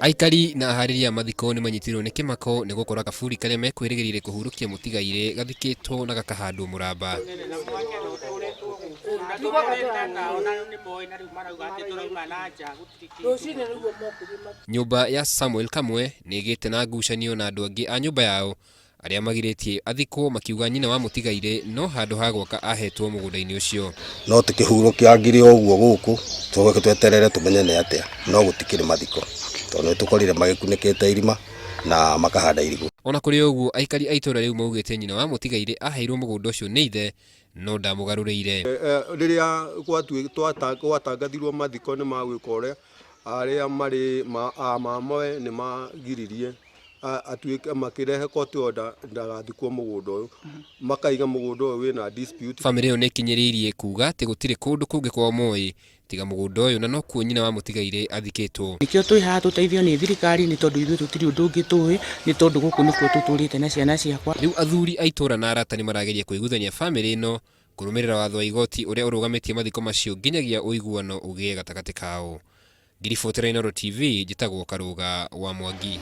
Aikari na ahariria mathiko ni manyitirwo ni kimako ni gukora kaburi karia mekwirigirire kuhurukia mutigaire gathikitwo na gakahandwo muramba. Nyumba ya Samuel Kamwe ni igite na ngucanio na andu angi a nyumba yao aria magiritie athikwo makiuga nyina wa mutigaire no handu ha gwaka ahetwo mugunda-ini ucio. No tikihurukia ngiri oguo guku tugoke tweterere tumenye ni atia no gutikiri mathiko tondu tukorire magikunikite irima na makahanda irigu. Ona kuri uguo aikari a itura riu maugite nyina wa mutigaire aheirwo mugunda ucio ni ithe no ndamugarurire. Riria gwatangathirwo mathiko ni magwika uria aria mari mamawe ni magiririe atuike makirehe court order ndagathikwo mugunda uyu makaiga mugunda uyu wina dispute. Family yo nekinyiririe kuga ati gutire kundu kungi kwa moi tiga mugunda uyu na no kuo nyina wa mutigaire athikitwo. Nikio twi ha tuteithio ni thirikari ni tondu ithu tutiri undu ungi tui ni tondu guku nikuo tuturite na ciana ciakwa. Riu athuri a itura na arata ni marageria kuiguthania family ino kurumirira watho wa igoti uria urugamitie mathiko macio nginyagia uiguano ugie gatagati kao. Ngiribotera Inooro TV njitagwo Karuga wa Mwangi.